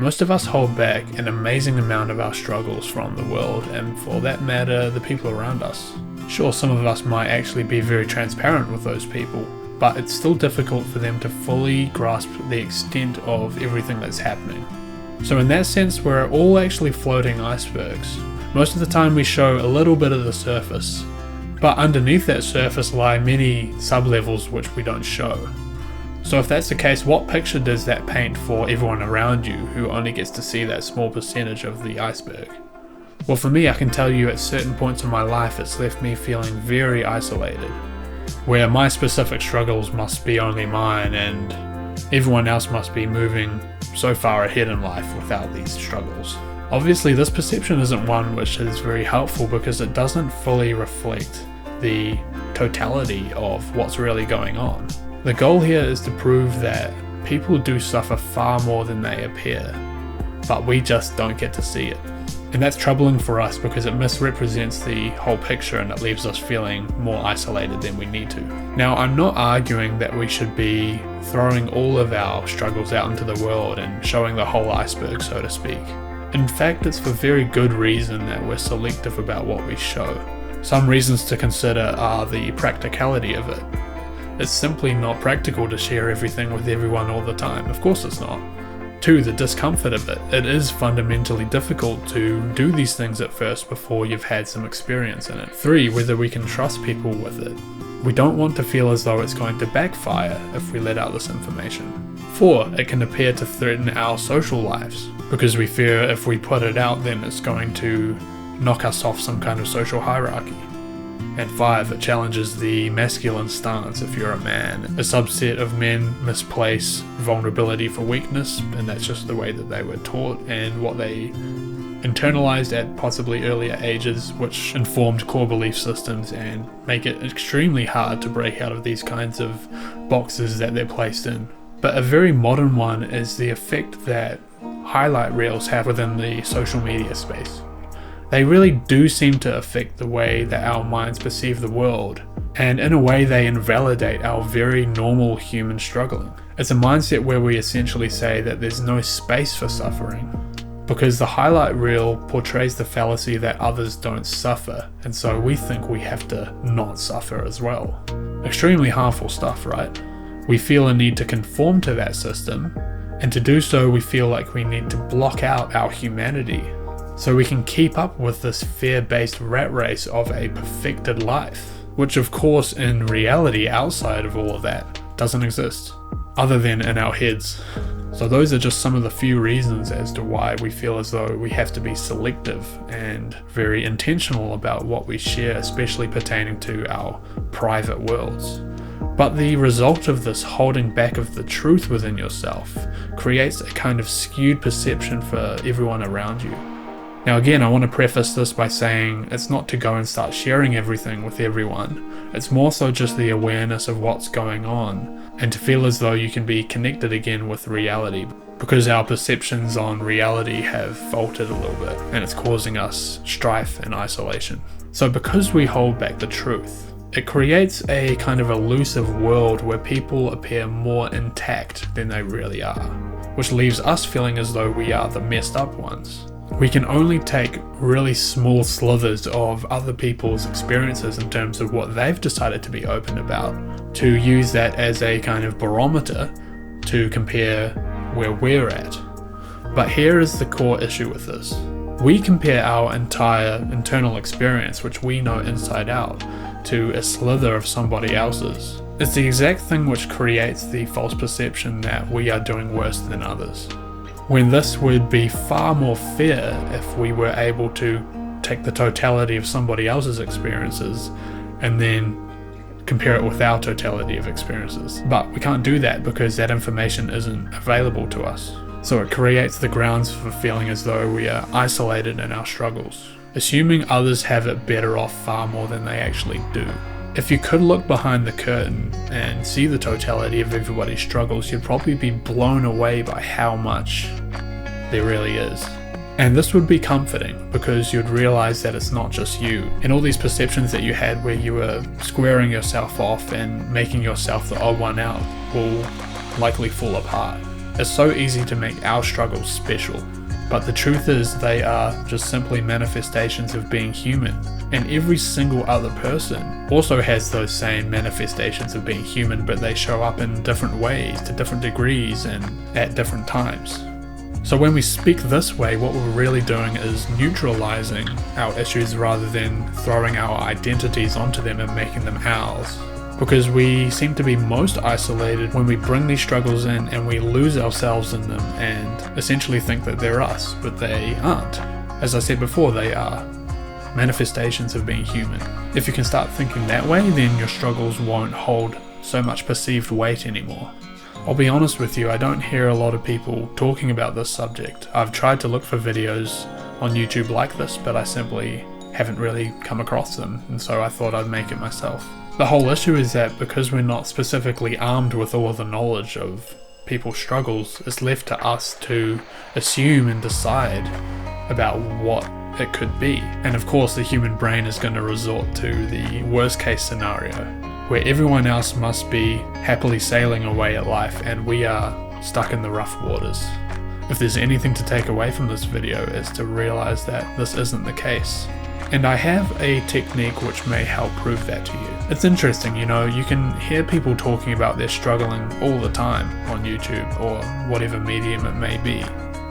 Most of us hold back an amazing amount of our struggles from the world, and for that matter, the people around us. Sure, some of us might actually be very transparent with those people, but it's still difficult for them to fully grasp the extent of everything that's happening. So in that sense, we're all actually floating icebergs. Most of the time we show a little bit of the surface, but underneath that surface lie many sub-levels which we don't show. So if that's the case, what picture does that paint for everyone around you who only gets to see that small percentage of the iceberg? Well, for me, I can tell you at certain points in my life it's left me feeling very isolated, where my specific struggles must be only mine and everyone else must be moving so far ahead in life without these struggles. Obviously, this perception isn't one which is very helpful because it doesn't fully reflect the totality of what's really going on. The goal here is to prove that people do suffer far more than they appear, but we just don't get to see it. And that's troubling for us because it misrepresents the whole picture and it leaves us feeling more isolated than we need to. Now, I'm not arguing that we should be throwing all of our struggles out into the world and showing the whole iceberg, so to speak. In fact, it's for very good reason that we're selective about what we show. Some reasons to consider are the practicality of it. It's simply not practical to share everything with everyone all the time. Of course it's not. 2, the discomfort of it. It is fundamentally difficult to do these things at first before you've had some experience in it. 3, whether we can trust people with it. We don't want to feel as though it's going to backfire if we let out this information. 4, it can appear to threaten our social lives, because we fear if we put it out then it's going to knock us off some kind of social hierarchy. And 5, it challenges the masculine stance if you're a man. A subset of men misplace vulnerability for weakness, and that's just the way that they were taught and what they internalized at possibly earlier ages, which informed core belief systems and make it extremely hard to break out of these kinds of boxes that they're placed in. But a very modern one is the effect that highlight reels have within the social media space. They really do seem to affect the way that our minds perceive the world, and in a way they invalidate our very normal human struggling. It's a mindset where we essentially say that there's no space for suffering, because the highlight reel portrays the fallacy that others don't suffer, and so we think we have to not suffer as well. Extremely harmful stuff, right? We feel a need to conform to that system, and to do so we feel like we need to block out our humanity, so we can keep up with this fear-based rat race of a perfected life, which of course in reality outside of all of that doesn't exist, other than in our heads. So those are just some of the few reasons as to why we feel as though we have to be selective and very intentional about what we share, especially pertaining to our private worlds. But the result of this holding back of the truth within yourself creates a kind of skewed perception for everyone around you. Now again, I want to preface this by saying it's not to go and start sharing everything with everyone. It's more so just the awareness of what's going on and to feel as though you can be connected again with reality, because our perceptions on reality have faltered a little bit and it's causing us strife and isolation. So because we hold back the truth, it creates a kind of elusive world where people appear more intact than they really are, which leaves us feeling as though we are the messed up ones. We can only take really small slithers of other people's experiences in terms of what they've decided to be open about, to use that as a kind of barometer to compare where we're at. But here is the core issue with this. We compare our entire internal experience, which we know inside out, to a slither of somebody else's. It's the exact thing which creates the false perception that we are doing worse than others, when this would be far more fair if we were able to take the totality of somebody else's experiences and then compare it with our totality of experiences. But we can't do that because that information isn't available to us. So it creates the grounds for feeling as though we are isolated in our struggles, assuming others have it better off far more than they actually do. If you could look behind the curtain and see the totality of everybody's struggles, you'd probably be blown away by how much there really is. And this would be comforting because you'd realize that it's not just you. And all these perceptions that you had where you were squaring yourself off and making yourself the odd one out will likely fall apart. It's so easy to make our struggles special, but the truth is they are just simply manifestations of being human, and every single other person also has those same manifestations of being human, but they show up in different ways, to different degrees, and at different times. So when we speak this way, what we're really doing is neutralizing our issues rather than throwing our identities onto them and making them ours. Because we seem to be most isolated when we bring these struggles in and we lose ourselves in them and essentially think that they're us, but they aren't. As I said before, they are manifestations of being human. If you can start thinking that way, then your struggles won't hold so much perceived weight anymore. I'll be honest with you, I don't hear a lot of people talking about this subject. I've tried to look for videos on YouTube like this, but I simply haven't really come across them, and so I thought I'd make it myself. The whole issue is that because we're not specifically armed with all of the knowledge of people's struggles, it's left to us to assume and decide about what it could be. And of course the human brain is going to resort to the worst case scenario, where everyone else must be happily sailing away at life and we are stuck in the rough waters. If there's anything to take away from this video, it's to realize that this isn't the case. And I have a technique which may help prove that to you. It's interesting, you know, you can hear people talking about their struggling all the time on YouTube or whatever medium it may be.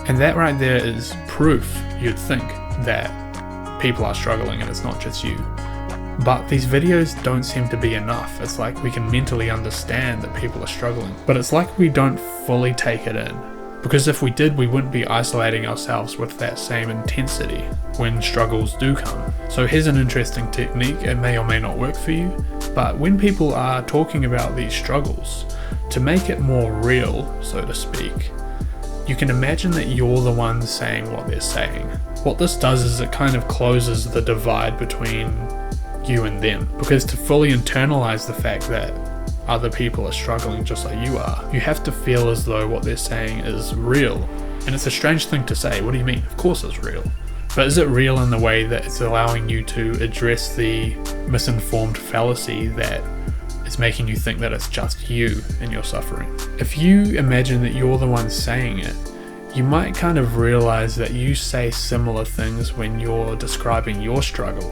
And that right there is proof, you'd think, that people are struggling and it's not just you. But these videos don't seem to be enough. It's like we can mentally understand that people are struggling, but it's like we don't fully take it in. Because if we did, we wouldn't be isolating ourselves with that same intensity when struggles do come. So here's an interesting technique. It may or may not work for you, but when people are talking about these struggles, to make it more real, so to speak, you can imagine that you're the one saying what they're saying. What this does is it kind of closes the divide between you and them, because to fully internalize the fact that other people are struggling just like you are, you have to feel as though what they're saying is real. And it's a strange thing to say. What do you mean? Of course it's real. But is it real in the way that it's allowing you to address the misinformed fallacy that is making you think that it's just you and your suffering? If you imagine that you're the one saying it, you might kind of realize that you say similar things when you're describing your struggle.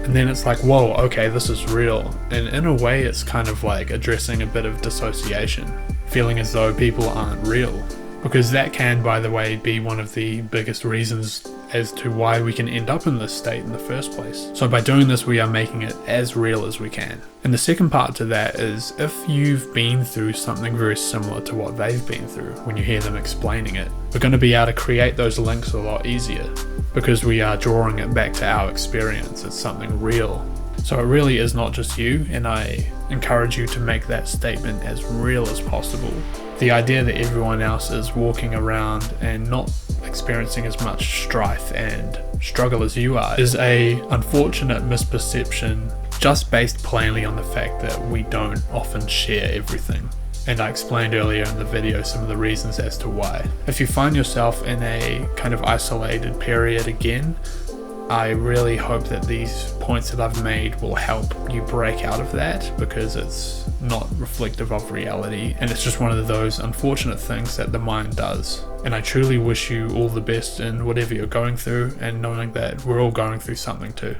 And then it's like, whoa, okay, this is real. And in a way, it's kind of like addressing a bit of dissociation, feeling as though people aren't real. Because that can, by the way, be one of the biggest reasons as to why we can end up in this state in the first place. So by doing this, we are making it as real as we can. And the second part to that is, if you've been through something very similar to what they've been through, when you hear them explaining it, we're going to be able to create those links a lot easier, because we are drawing it back to our experience. It's something real. So it really is not just you, and I encourage you to make that statement as real as possible. The idea that everyone else is walking around and not experiencing as much strife and struggle as you are is a unfortunate misperception, just based plainly on the fact that we don't often share everything. And I explained earlier in the video some of the reasons as to why. If you find yourself in a kind of isolated period again, I really hope that these points that I've made will help you break out of that, because it's not reflective of reality and it's just one of those unfortunate things that the mind does. And I truly wish you all the best in whatever you're going through, and knowing that we're all going through something too.